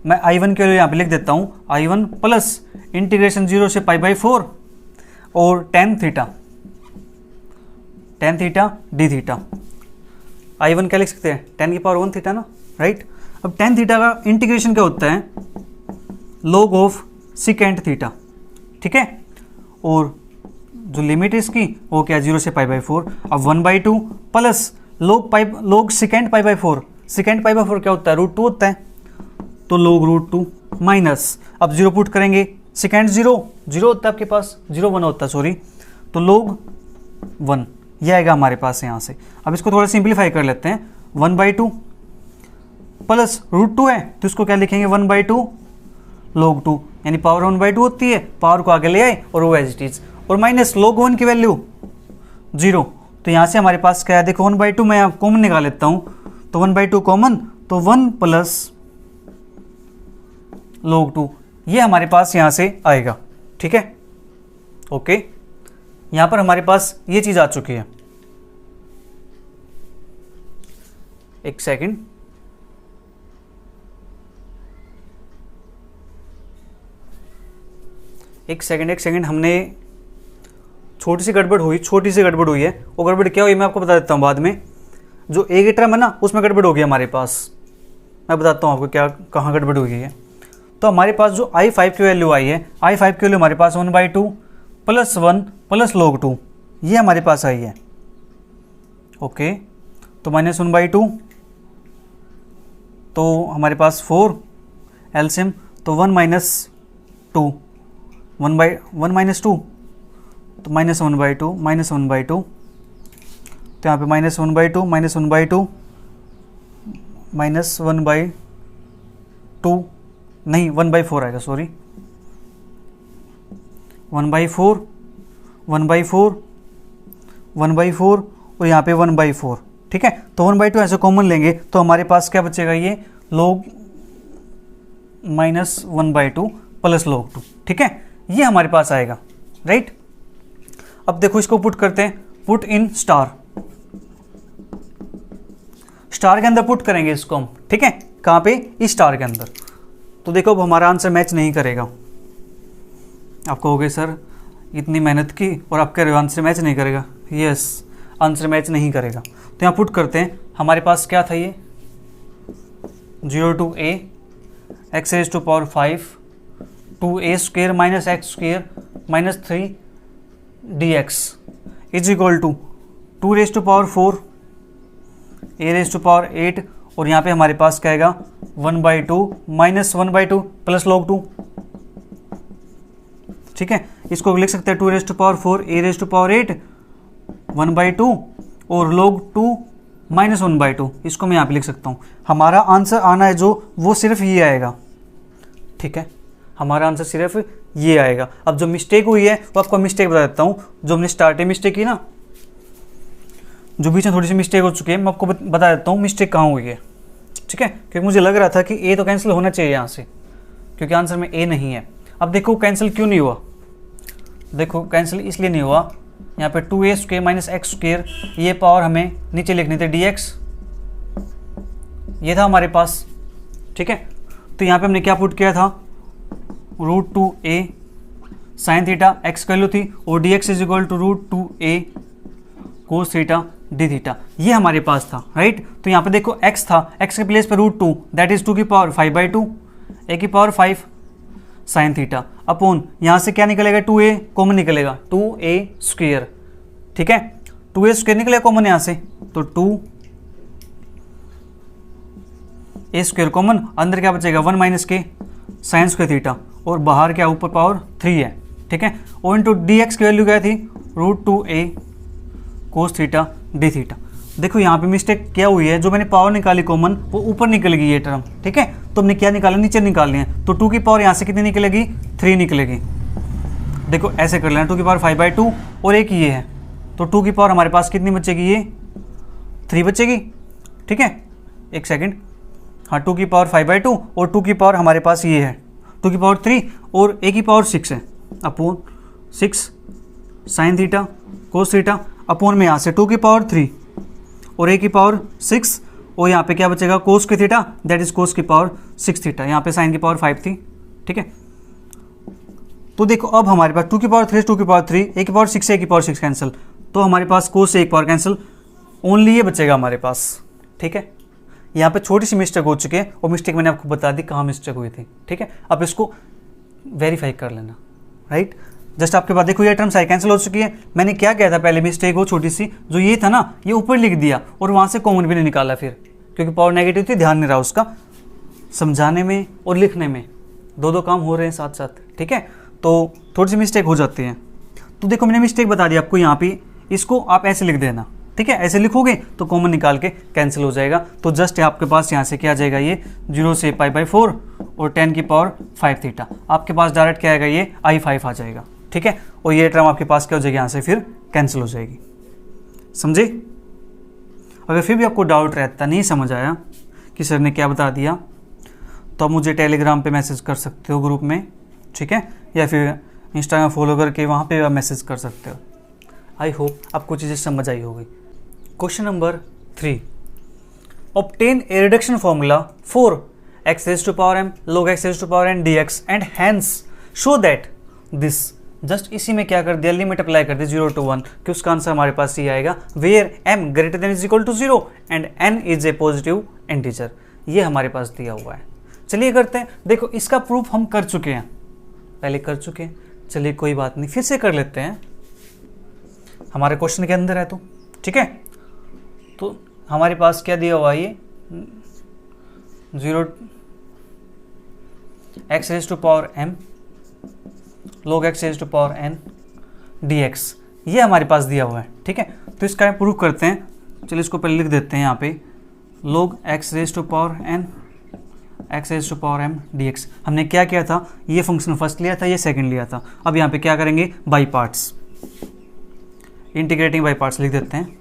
मैं I1 के लिए यहाँ पे लिख देता हूँ I1 प्लस इंटीग्रेशन 0 से π/4 और tan theta D theta. I1 क्या लिख सकते हैं, 10 की पावर 1 थीटा ना, राइट। अब tan थीटा का इंटीग्रेशन क्या होता है, log ऑफ सिकेंट थीटा। ठीक है, और जो लिमिट इसकी वो क्या 0 से π/4। अब 1/2 प्लस log सिकेंट π/4, सिकेंट π/4 क्या होता है, √2 होता है, तो log √2 माइनस, अब 0 पुट करेंगे, सिकेंट 0 होता है आपके पास, 0 1 होता है सॉरी, तो log 1 ये आएगा हमारे पास यहाँ से। अब इसको थोड़ा सिंप्लीफाई कर लेते हैं, 1/2 प्लस √2 है तो इसको क्या लिखेंगे 1/2 log 2, यानी पावर 1/2 होती है, पावर को आगे ले आए और वो एज इट इज, और माइनस log 1 की वैल्यू 0। तो यहाँ से हमारे पास क्या है, देखो 1/2 मैं आप कॉमन निकाल लेता हूँ, तो 1/2 कॉमन, तो 1 प्लस log 2 ये हमारे पास यहाँ से आएगा। ठीक है, ओके, यहाँ पर हमारे पास ये चीज़ आ चुकी है। एक सेकंड, एक सेकंड, हमने छोटी सी गड़बड़ हुई है। वो गड़बड़ क्या हुई मैं आपको बता देता हूँ बाद में। जो ए की टर्म है ना उसमें गड़बड़ हो गई हमारे पास, मैं बताता हूँ आपको क्या कहाँ गड़बड़ हुई है। तो हमारे पास जो I5 की वैल्यू आई है, I5 की वैल्यू हमारे पास 1/2 प्लस 1 प्लस log 2 ये हमारे पास आई है। ओके, तो -1/2, तो हमारे पास 4 एलसीएम, तो 1 - 2, 1/2 तो -1/2, तो यहाँ पे -1/2 नहीं 1/4 आएगा, सॉरी 1/4 और यहाँ पे 1/4। ठीक है, तो 1/2 ऐसे कॉमन लेंगे तो हमारे पास क्या बचेगा, ये log -1/2 प्लस log 2। ठीक है, ये हमारे पास आएगा, राइट। अब देखो इसको पुट करते हैं, पुट इन स्टार के अंदर पुट करेंगे इसको हम। ठीक है, कहाँ पे, इस स्टार के अंदर। तो देखो अब हमारा आंसर मैच नहीं करेगा। आप कहोगे सर इतनी मेहनत की और आप कह रहे हो आंसर मैच नहीं करेगा। यस, आंसर मैच नहीं करेगा। तो यहाँ पुट करते हैं, हमारे पास क्या था, ये 0 to a x raised to power 5 2a square minus x square minus 3 dx is equal to 2 raised to power 4 a raised to power 8, और यहाँ पे हमारे पास क्या आएगा 1/2 माइनस 1/2 प्लस log 2। ठीक है, इसको लिख सकते हैं 2 raised to power 4 a raised to power 8 1/2 और log 2 माइनस 1/2, इसको मैं यहाँ पे लिख सकता हूँ। हमारा आंसर आना है जो वो सिर्फ ये आएगा। ठीक है, हमारा आंसर सिर्फ ये आएगा। अब जो मिस्टेक हुई है वो आपको मिस्टेक बता देता हूँ। जो हमने स्टार्टिंग मिस्टेक की ना, जो बीच में थोड़ी सी मिस्टेक हो चुकी है, मैं आपको बता देता हूँ मिस्टेक कहाँ हुई है। ठीक है, क्योंकि मुझे लग रहा था कि ए तो कैंसिल होना चाहिए यहाँ से, क्योंकि आंसर में ए नहीं है। अब देखो कैंसिल क्यों नहीं हुआ, देखो कैंसिल इसलिए नहीं हुआ, यहाँ पे 2a square minus x square ये पावर हमें नीचे लिखनी थी dx, ये था हमारे पास। ठीक है, तो यहाँ पे हमने क्या पुट किया था, √2a sine theta x value थी और dx is equal to √2a cos theta D theta, ये हमारे पास था, राइट। तो यहाँ पे देखो x था, x के प्लेस पे √2 दैट इज 2 की पावर 5/2 a की पावर 5 साइन थीटा अपॉन यहाँ से क्या निकलेगा 2a कॉमन निकलेगा 2a स्क्वायर। ठीक है, 2a स्क्वायर निकलेगा कॉमन यहाँ से, तो 2a स्क्वायर कॉमन, अंदर क्या बचेगा 1 माइनस के साइन स्क्वायर थीटा और बाहर क्या ऊपर पावर 3 है। ठीक है, और इंटू dx की वैल्यू क्या थी √2a cos theta D theta. देखो यहाँ पे मिस्टेक क्या हुई है, जो मैंने पावर निकाली कॉमन वो ऊपर निकल गई ये टर्म। ठीक है, तो हमने क्या निकाला, नीचे निकालनी है, तो 2 की पावर यहाँ से कितनी निकलेगी 3 निकलेगी। देखो ऐसे कर लेना, 2 की पावर 5/2 और एक ये है, तो 2 की पावर हमारे पास कितनी बचेगी, ये 3 बचेगी। ठीक है, एक सेकेंड, हाँ 2 की पावर 5/2 और 2 की पावर हमारे पास ये है 2 की पावर 3 और a की पावर 6 है upon 6 sine theta cos theta upon में यहाँ से 2 की पावर 3 और a की पावर 6 और यहाँ पे क्या बचेगा कोस की थीटा दैट इज कोस की पावर 6 थीटा, यहाँ पे साइन की पावर 5 थी। ठीक है, तो देखो अब हमारे पास 2 की पावर 3 2 की पावर 3 a की पावर 6 a की पावर 6 कैंसिल, तो हमारे पास कोस से एक पावर कैंसिल, ओनली ये बचेगा हमारे पास। ठीक है, यहाँ पे छोटी सी मिस्टेक हो चुकी है और मिस्टेक मैंने आपको बता दी कहाँ मिस्टेक हुई थी। ठीक है, अब इसको वेरीफाई कर लेना, राइट। जस्ट आपके पास देखो ये टर्म सारी कैंसिल हो चुकी है। मैंने क्या किया था पहले, मिस्टेक हो छोटी सी, जो ये था ना ये ऊपर लिख दिया और वहाँ से कॉमन भी नहीं निकाला फिर, क्योंकि पावर नेगेटिव थी, ध्यान नहीं रहा उसका। समझाने में और लिखने में दो काम हो रहे हैं साथ साथ। ठीक है, तो थोड़ी सी मिस्टेक हो जाती है। तो देखो मैंने मिस्टेक बता दी आपको यहाँ पे, इसको आप ऐसे लिख देना, ठीक है, ऐसे लिखोगे तो कॉमन निकाल के कैंसिल हो जाएगा। तो जस्ट आपके पास यहाँ से क्या आ जाएगा, ये 0 से π/4 और 10 की पावर 5 थीटा, आपके पास डायरेक्ट क्या आएगा, ये I5 आ जाएगा। ठीक है, और ये टर्म आपके पास क्या हो जाएगी, यहाँ से फिर कैंसिल हो जाएगी। समझे? अगर फिर भी आपको डाउट रहता, नहीं समझ आया कि सर ने क्या बता दिया, तो आप मुझे टेलीग्राम पे मैसेज कर सकते हो ग्रुप में, ठीक है, या फिर इंस्टाग्राम फॉलो करके वहाँ पे आप मैसेज कर सकते हो। आई होप आपको चीज़ें समझ आई होगी। Question number 3, obtain a reduction formula for x⁻m log x⁻n dx and hence show that this. Just इसी में क्या कर दिया, लिमिट अप्लाई कर दी 0 to 1 कि उसका आंसर हमारे पास ये आएगा, where m greater than is equal to 0 and n is a positive integer. ये हमारे पास दिया हुआ है। चलिए करते हैं। देखो इसका प्रूफ हम कर चुके हैं, पहले कर चुके हैं, चलिए कोई बात नहीं, फिर से कर लेते हैं, हमारे क्वेश्चन के अंदर है तो ठीक है। तो हमारे पास क्या दिया हुआ है, ये 0 x⁻m log x⁻n dx, ये हमारे पास दिया हुआ है। ठीक है, तो इसका प्रूफ करते हैं। चलिए इसको पहले लिख देते हैं यहाँ पे, log x⁻m dx। हमने क्या किया था, ये फंक्शन फर्स्ट लिया था, ये सेकंड लिया था। अब यहाँ पे क्या करेंगे, by parts, integrating by parts लिख देते हैं।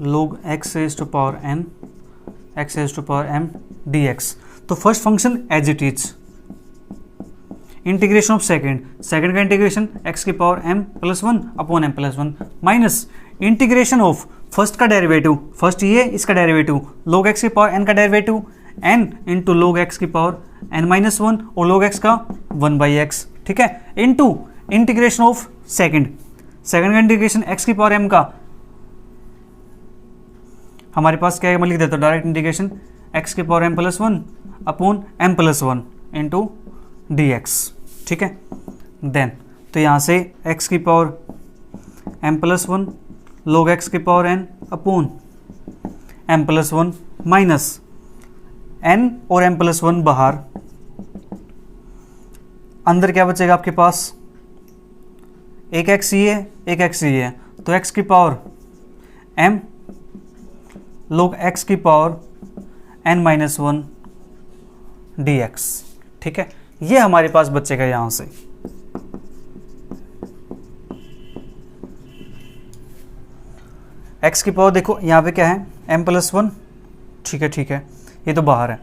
log x⁻m dx। तो first function as it is, integration of second का integration x⁻m+1 upon m+1 minus integration of first का डेरिवेटिव, फर्स्ट ये इसका डेरिवेटिव log x⁻n का derivative n into log x⁻n-1 और log x का 1/x। ठीक है, इंटू इंटीग्रेशन ऑफ सेकंड का इंटीग्रेशन x⁻m का, हमारे पास क्या है, मैं लिख देता हूँ direct integration x⁻m+1 upon m+1 into dx। ठीक है, देन तो यहाँ से x⁻m+1 log x⁻n upon m+1 minus n और m+1 बाहर, अंदर क्या बचेगा आपके पास, एक x ही है, एक x ही है, तो x⁻m log x⁻n-1 dx। ठीक है, ये हमारे पास बचेगा यहां से। x की पावर देखो यहाँ पे क्या है, m+1। ठीक है, ये तो बाहर है,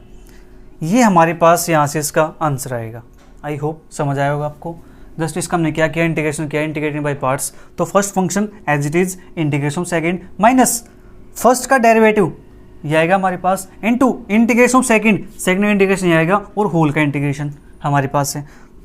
ये हमारे पास यहाँ से इसका आंसर आएगा। आई होप समझ आया होगा आपको। जस्ट इसका हमने क्या किया, इंटीग्रेशन किया, इंटीग्रेटिंग बाय पार्ट्स। तो first function as it is integration second minus first का डेरिवेटिव ये आएगा हमारे पास, इनटू इंटीग्रेशन सेकंड का इंटीग्रेशन ये आएगा और होल का इंटीग्रेशन हमारे पास है।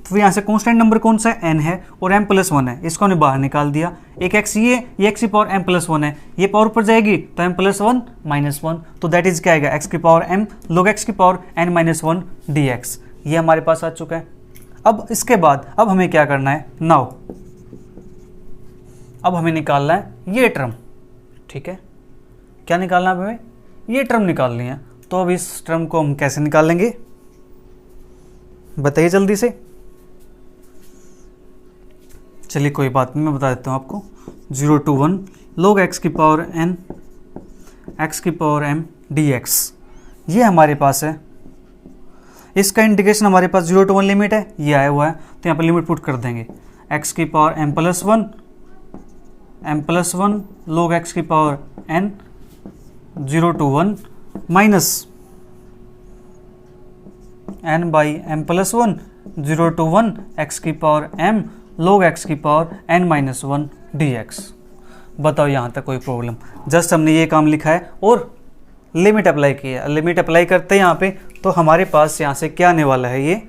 तो यहाँ से कांस्टेंट नंबर कौन सा है, n है और m+1 है, इसको हमने बाहर निकाल दिया। एक x ये x⁻m+1 है, ये पावर पर जाएगी तो m+1 -1, तो दैट इज क्या आएगा, x⁻m log x⁻n-1 dx। ये हमारे पास आ चुका है। अब इसके बाद अब हमें क्या करना है, नाउ अब हमें निकालना है ये टर्म। ठीक है, क्या निकालना है हमें, ये टर्म निकालनी है। तो अब इस टर्म को हम कैसे निकालेंगे बताइए जल्दी से। चलिए कोई बात नहीं, मैं बता देता हूँ आपको। 0 to 1 log x⁻m dx, ये हमारे पास है। इसका इंटीग्रेशन हमारे पास 0 to 1 लिमिट है, ये आया हुआ है, तो यहाँ पर लिमिट पुट कर देंगे। x⁻m+1 log x⁻n 0 to 1 minus n/m+1 0 to 1 x⁻m log x⁻n-1 dx। बताओ यहाँ तक कोई प्रॉब्लम? जस्ट हमने ये काम लिखा है और लिमिट अप्लाई की है। लिमिट अप्लाई करते हैं यहाँ पे, तो हमारे पास यहाँ से क्या आने वाला है, ये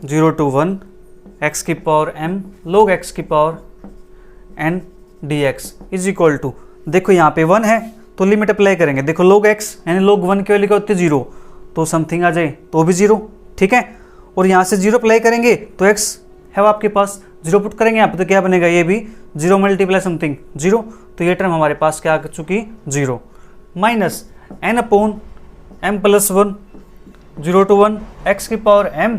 0 to 1 x⁻m log x⁻n dx is equal to, देखो यहाँ पे 1 है तो लिमिट अप्लाई करेंगे। देखो log x यानी log 1 के वैल्यू क्या होती है 0, तो समथिंग आ जाए तो भी 0। ठीक है, और यहाँ से 0 अप्लाई करेंगे तो x है आपके पास, 0 पुट करेंगे यहाँ पे तो क्या बनेगा, ये भी 0 मल्टीप्लाई समथिंग 0, तो ये टर्म हमारे पास क्या आ चुकी 0 माइनस n/m+1 0 to 1 x की पावर m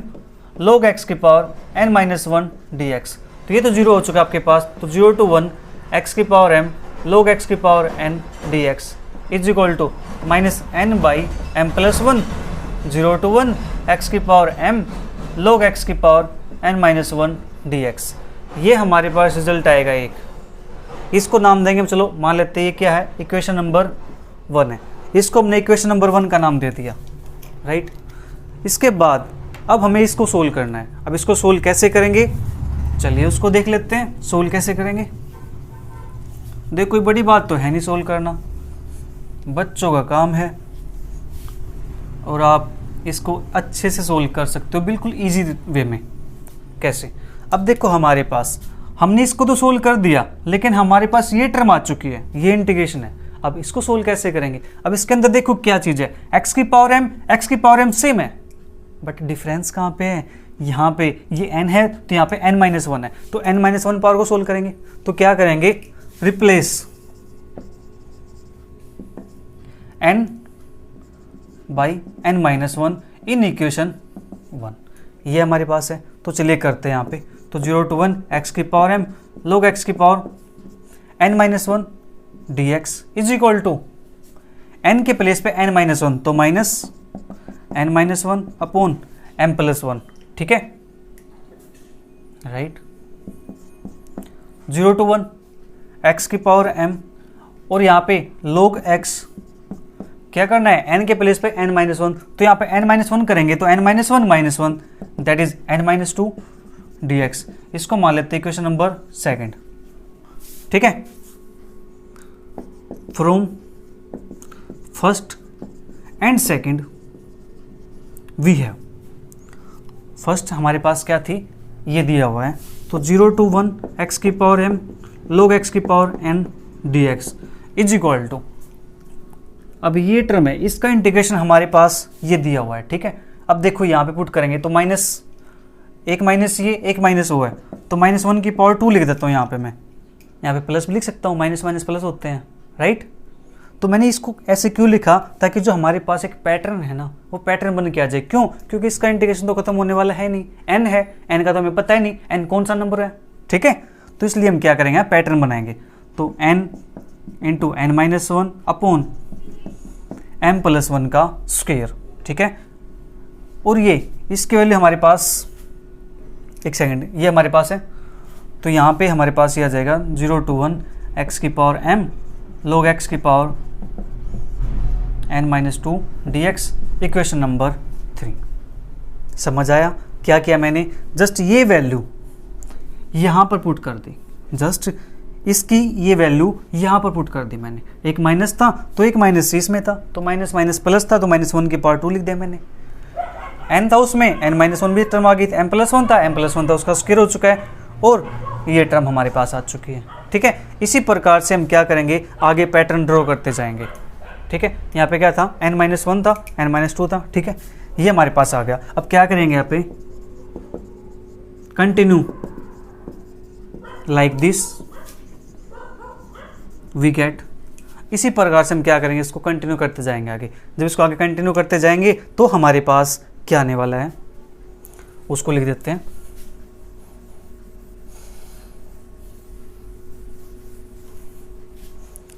log x की पावर n माइनस 1 dx। तो ये तो 0 हो चुका है आपके पास, तो 0 to 1 x की पावर m log x की power n dx is equal to minus n by m plus 1। 0 to 1 x की पावर m log x की पावर n माइनस 1 dx। ये हमारे पास रिजल्ट आएगा एक, इसको नाम देंगे हम, चलो मान लेते हैं ये क्या है, इक्वेशन नंबर 1 है, इसको हमने इक्वेशन नंबर 1 का नाम दे दिया, राइट। इसके बाद अब हमें इसको सोल्व करना है। अब इसको सोल्व कैसे करेंगे, चलिए उसको देख लेते हैं, सोल्व कैसे करेंगे। देखो कोई बड़ी बात तो है नहीं सोल्व करना, बच्चों का काम है और आप इसको अच्छे से सोल्व कर सकते हो बिल्कुल इजी वे में। कैसे, अब देखो हमारे पास, हमने इसको तो सोल्व कर दिया लेकिन हमारे पास ये टर्म आ चुकी है, ये इंटीग्रेशन है। अब इसको सोल्व कैसे करेंगे, अब इसके अंदर देखो क्या चीज़ है, x की पावर m सेम है, बट डिफरेंस कहाँ पे है, यहाँ पे ये n है तो यहाँ पे n माइनस 1 है, तो n माइनस 1 पावर को सोल्व करेंगे तो क्या करेंगे, replace n by n minus 1 in equation 1, ये हमारे पास है। तो चलिए करते हैं यहाँ पे, तो 0 to 1 x की पावर m log x की power n minus 1 dx is equal to n के प्लेस पे n माइनस 1, तो minus n minus 1 upon m plus 1, ठीक है, राइट। 0 to 1 x की पावर m और यहाँ पे log x क्या करना है, n के प्लेस पे n माइनस 1, तो यहाँ पे n माइनस 1 करेंगे तो n minus 1 minus 1 that is n minus 2 dx। इसको मान लेते हैं इक्वेशन नंबर 2, ठीक है। From first and second we have, first हमारे पास क्या थी, ये दिया हुआ है, तो 0 to 1 x की पावर m log x की power n dx is equal to, अब ये टर्म है इसका इंटीग्रेशन हमारे पास ये दिया हुआ है, ठीक है। अब देखो यहाँ पे पुट करेंगे तो माइनस एक माइनस ये एक माइनस वो है, तो माइनस 1 की पावर 2 लिख देता हूँ यहाँ पे, मैं यहाँ पे प्लस भी लिख सकता हूँ, माइनस माइनस प्लस होते हैं, राइट। तो मैंने इसको ऐसे क्यों लिखा, ताकि जो हमारे पास एक पैटर्न है ना वो पैटर्न बन के आ जाए। क्यों, क्योंकि इसका इंटीग्रेशन तो खत्म होने वाला है नहीं, n है, n का तो हमें पता ही नहीं n कौन सा नंबर है, ठीक है। तो इसलिए हम क्या करेंगे, पैटर्न बनाएंगे, तो n into n minus 1 upon m plus 1 का स्क्वायर, ठीक है। और ये इसकी वैल्यू हमारे पास, एक सेकेंड, ये हमारे पास है, तो यहाँ पे हमारे पास ये आ जाएगा 0 to 1 x की पावर m log x की power n minus 2 dx equation number 3। समझ आया क्या किया मैंने, जस्ट ये वैल्यू यहाँ पर पुट कर दी, जस्ट इसकी ये वैल्यू यहाँ पर पुट कर दी मैंने। एक माइनस था तो एक माइनस इसमें था, तो माइनस माइनस प्लस था तो माइनस 1 की पावर 2 लिख दिया मैंने। n था उसमें, n माइनस 1 भी टर्म आ गई थी, m प्लस 1 था, m प्लस 1 था, उसका स्क्वायर हो चुका है और ये टर्म हमारे पास आ चुकी है, ठीक है। इसी प्रकार से हम क्या करेंगे, आगे पैटर्न ड्रॉ करते जाएंगे, ठीक है। यहाँ पे क्या था, n माइनस 1 था, n माइनस 2 था, ठीक है, ये हमारे पास आ गया। अब क्या करेंगे यहाँ पे, continue like this we get, इसी प्रकार से हम क्या करेंगे, इसको कंटिन्यू करते जाएंगे आगे। जब इसको आगे कंटिन्यू करते जाएंगे तो हमारे पास क्या आने वाला है, उसको लिख देते हैं।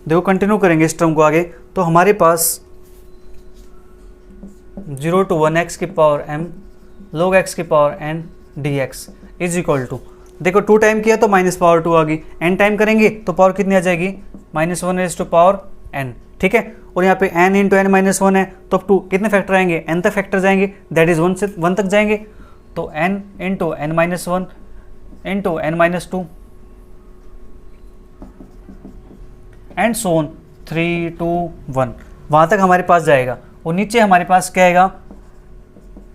देखो कंटिन्यू करेंगे इस टर्म को आगे, तो हमारे पास 0 to 1 x की पावर m log x की power n dx is equal to, देखो 2 टाइम किया तो माइनस पावर 2 आ गई, n टाइम करेंगे तो पावर कितनी आ जाएगी, minus 1 raise to power n, ठीक है। और यहाँ पे n इंटू n माइनस 1 है, तो अब 2 कितने फैक्टर आएंगे, n तक फैक्टर जाएंगे, दैट इज 1 से 1 तक जाएंगे, तो n into n minus 1 into n minus 2 and so on 3 2 1 वहाँ तक हमारे पास जाएगा। और नीचे हमारे पास क्या आएगा,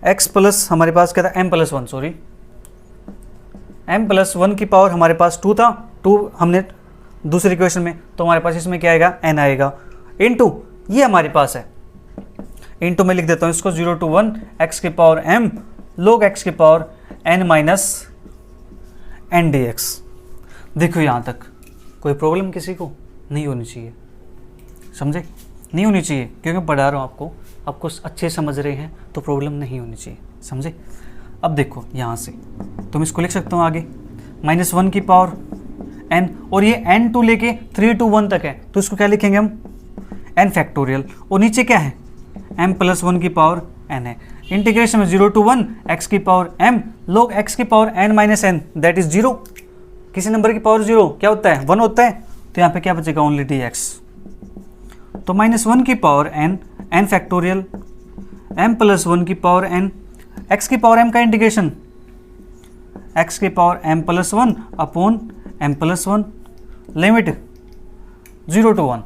x प्लस, हमारे पास क्या था, m plus 1, sorry m plus 1 की पावर हमारे पास 2 था, 2 हमने दूसरी इक्वेशन में, तो हमारे पास इसमें क्या आएगा, n आएगा, इनटू ये हमारे पास है, इनटू मैं लिख देता हूँ इसको 0 to 1 x की पावर m log x की power n minus n dx। देखो यहाँ तक कोई प्रॉब्लम किसी को नहीं होनी चाहिए, समझे, नहीं होनी चाहिए, क्योंकि मैं पढ़ा रहा हूँ आपको आपको अच्छे समझ रहे हैं तो प्रॉब्लम नहीं होनी चाहिए, समझे। अब देखो यहाँ से तुम इसको लिख सकते हो आगे -1 की पावर n, और ये n टू लेके 3 to 1 तक है, तो इसको क्या लिखेंगे हम n फैक्टोरियल, और नीचे क्या है m + 1 की पावर n है। इंटीग्रेशन में 0 to 1 x की पावर m log x की power n - n that is 0। किसी नंबर की पावर 0 क्या होता है 1 होता है, तो यहाँ पे क्या बचेगा ओनली dx। तो -1 की पावर n फैक्टोरियल m + 1 की पावर n, x की पावर m का इंटीग्रेशन x की power m + 1 upon m + 1 limit 0 to 1।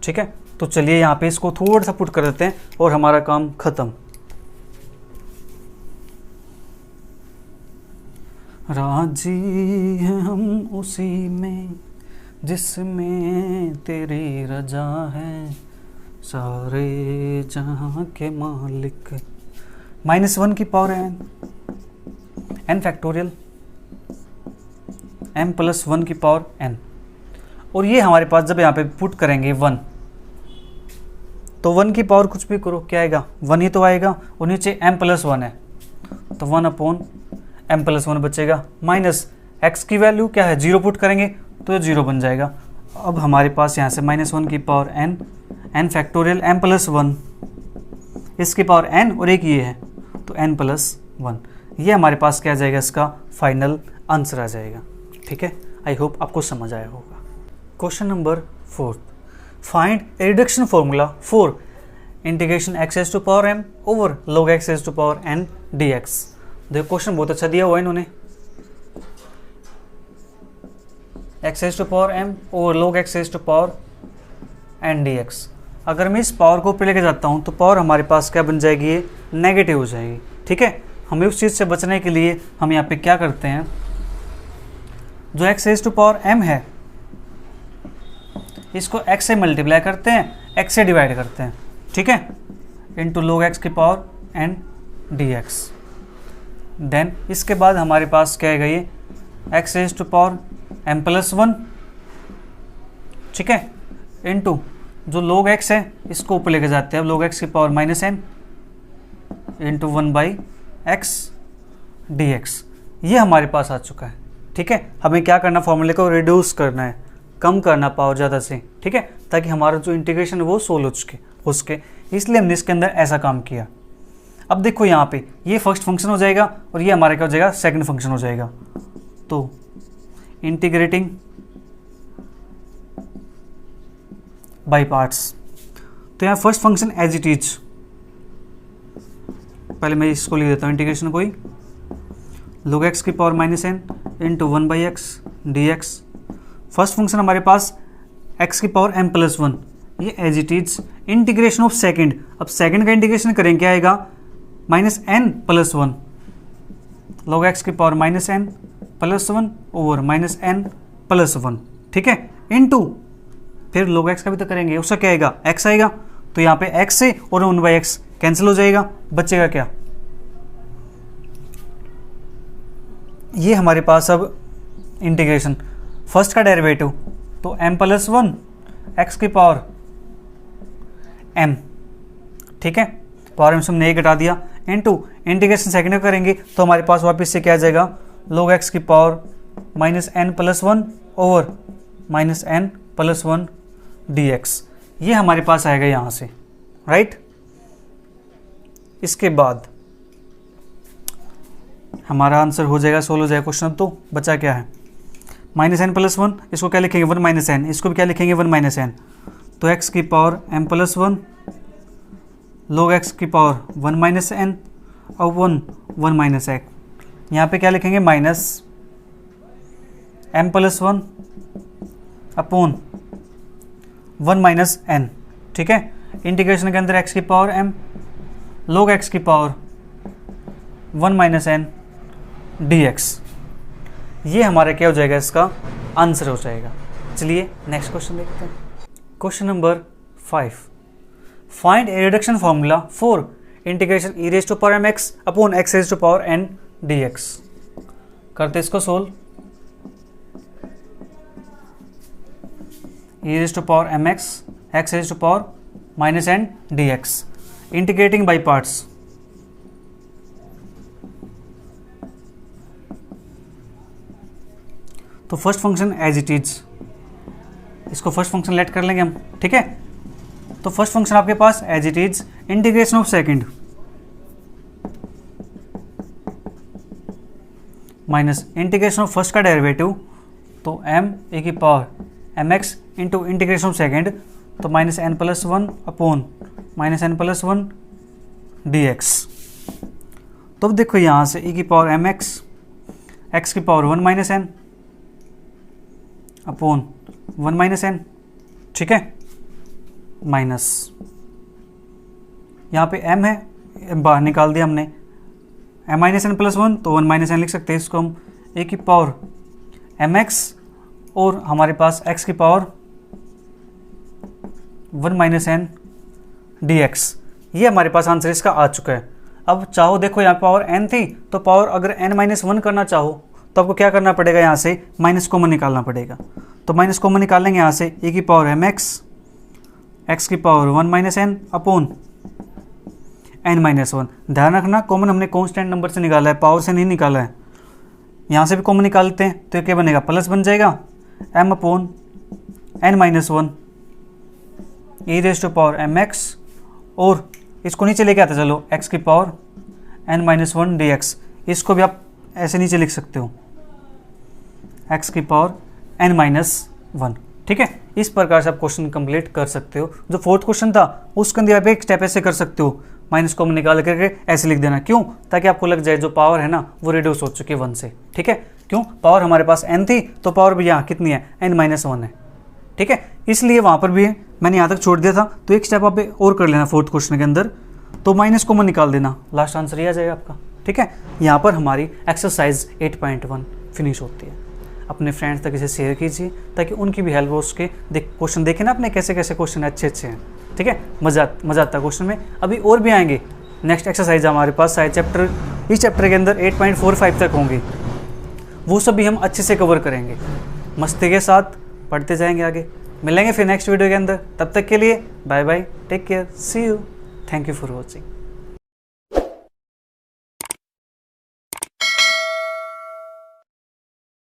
ठीक है, तो चलिए यहाँ पे इसको थोड़ा सा पुट कर देते हैं और हमारा काम खत्म। राजी हैं हम उसी में जिसमें तेरी रजा है, सारे जहां के मालिक। -1 की पावर n फैक्टोरियल m + 1 की पावर n, और ये हमारे पास जब यहाँ पे पुट करेंगे 1, तो 1 की पावर कुछ भी करो क्या आएगा 1 ही तो आएगा, और नीचे m + 1 है तो 1 अपॉन m + 1 बचेगा, माइनस x की वैल्यू क्या है 0 पुट करेंगे तो 0 बन जाएगा। अब हमारे पास यहाँ से -1 की पावर n फैक्टोरियल m + 1, इसकी पावर n और एक ये है तो n + 1, ये हमारे पास क्या आ जाएगा इसका फाइनल आंसर आ जाएगा। ठीक है, आई होप आपको समझ आया होगा। Question number 4, find a reduction formula for integration x⁻m over log x⁻n dx। देखो क्वेश्चन बहुत अच्छा दिया हुआ है इन्होंने, x⁻m over log x⁻n dx। अगर मैं इस पावर को ऊपर लेके जाता हूँ तो पावर हमारे पास क्या बन जाएगी, ये नेगेटिव हो जाएगी। ठीक है, हमें उस चीज़ से बचने के लिए हम यहाँ पे क्या करते हैं, जो x⁻m है इसको x से मल्टीप्लाई करते हैं, x से डिवाइड करते हैं। ठीक है, into log x⁻n dx। Then इसके बाद हमारे पास क्या आएगा, ये x⁻m + 1, ठीक है, इंटू जो log x है इसको ऊपर लेके जाते हैं, अब log x⁻n into 1/x dx। ये हमारे पास आ चुका है। ठीक है, हमें क्या करना, फॉर्मूले को रिड्यूस करना है, कम करना पावर ज़्यादा से। ठीक है, ताकि हमारा जो इंटीग्रेशन है वो सोल्व हो सके, इसलिए हमने इसके अंदर ऐसा काम किया। अब देखो यहाँ पे ये फर्स्ट फंक्शन हो जाएगा और ये हमारा क्या हो जाएगा, सेकंड फंक्शन हो जाएगा। तो इंटीग्रेटिंग बाय पार्ट्स, तो यहाँ first function as it is, पहले मैं इसको लिख देता हूँ इंटीग्रेशन को ही, log x⁻n into 1/x dx। First function हमारे पास x⁻m + 1, ये as it is integration of second. अब सेकंड का इंटीग्रेशन करेंगे क्या आएगा, -n + 1 log x⁻n + 1 over -n + 1। ठीक है, इंटू फिर log x का भी तो करेंगे, उसका क्या आएगा x आएगा, तो यहाँ पे x से और 1/x कैंसिल हो जाएगा, बचेगा क्या, ये हमारे पास अब इंटीग्रेशन फर्स्ट का डेरिवेटिव, तो m + 1 x⁻m। ठीक है, पावर में से हमने एक घटा दिया, इनटू इंटीग्रेशन सेकंड का करेंगे तो हमारे पास वापस से क्या आ जाएगा, log x⁻n + 1 over -n + 1 dx। ये हमारे पास आएगा यहाँ से, राइट। इसके बाद हमारा आंसर हो जाएगा, सोल्व हो जाएगा क्वेश्चन। अब तो बचा क्या है, -n + 1, इसको क्या लिखेंगे 1 - n, इसको भी क्या लिखेंगे 1 - n, तो x⁻m + 1 log x⁻1 - n और 1 - x, यहाँ पे क्या लिखेंगे -m + 1 अपॉन 1 - n। ठीक है, इंटीग्रेशन के अंदर x⁻m log x⁻1 - n dx, ये हमारा क्या हो जाएगा, इसका आंसर हो जाएगा। चलिए नेक्स्ट क्वेश्चन देखते हैं। Question number 5, find a reduction formula for integration e⁻mx upon x⁻n dx। करते इसको solve, e⁻mx x⁻ minus N D x. Integrating by parts, तो first function as it is, इसको फर्स्ट फंक्शन लेट कर लेंगे हम, ठीक है। तो फर्स्ट फंक्शन आपके पास as it is integration of second minus integration of first का डेरिवेटिव, तो एम ए की power M x into integration of second, तो minus N plus one upon minus N plus one D X. तो अब देखो यहाँ से e की पावर एम एक्स की power one minus N upon one minus N, ठीक है, माइनस यहाँ पे m है, बाहर निकाल दिया हमने, m minus N plus one, तो वन माइनस एन लिख सकते हैं इसको हम, a की पावर एम एक्स और हमारे पास x की power one minus N D X. ये हमारे पास आंसर इसका आ चुका है। अब चाहो देखो यहाँ पावर n थी, तो पावर अगर n माइनस वन करना चाहो तो आपको क्या करना पड़ेगा, यहाँ से माइनस कॉमन निकालना पड़ेगा। तो माइनस कॉमन निकालेंगे यहाँ से, ए की पावर एम एक्स की power one minus N upon N minus one. ध्यान रखना कॉमन हमने कॉन्स्टेंट नंबर से निकाला है, पावर से नहीं निकाला है। यहाँ से भी कॉमन निकालते हैं तो ये क्या बनेगा, प्लस बन जाएगा M upon N minus one E raise to power M X, और इसको नीचे लेके आते चलो एक्स की power N minus one D X. इसको भी आप ऐसे नीचे लिख सकते हो एक्स की पावर एन माइनस वन, ठीक है। इस प्रकार से आप क्वेश्चन कंप्लीट कर सकते हो। जो फोर्थ क्वेश्चन था उसके अंदर आप एक स्टेप ऐसे कर सकते हो, माइनस कॉमन निकाल करके ऐसे लिख देना, क्यों, ताकि आपको लग जाए जो पावर है ना वो रिड्यूस हो चुकी है वन से, ठीक है। क्यों, पावर हमारे पास n थी तो पावर भी यहाँ कितनी है, n माइनस वन है, ठीक है। इसलिए वहाँ पर भी मैंने यहाँ तक छोड़ दिया था, तो एक स्टेप आप और कर लेना फोर्थ क्वेश्चन के अंदर, तो माइनस कॉमन निकाल देना, लास्ट आंसर ये आ जाएगा आपका, ठीक है। यहाँ पर हमारी एक्सरसाइज 8.1 फिनिश होती है। अपने फ्रेंड्स तक इसे शेयर कीजिए ताकि उनकी भी हेल्प हो उसके। क्वेश्चन देखें ना अपने कैसे कैसे क्वेश्चन अच्छे हैं, ठीक है। मज़ा आता है क्वेश्चन में। अभी और भी आएंगे, नेक्स्ट एक्सरसाइज हमारे पास सारे चैप्टर, इस चैप्टर के अंदर 8.45 तक होंगे, वो सब भी हम अच्छे से कवर करेंगे। मस्ती के साथ पढ़ते जाएंगे आगे। मिलेंगे फिर नेक्स्ट वीडियो के अंदर, तब तक के लिए bye bye, take care, see you, thank you for watching.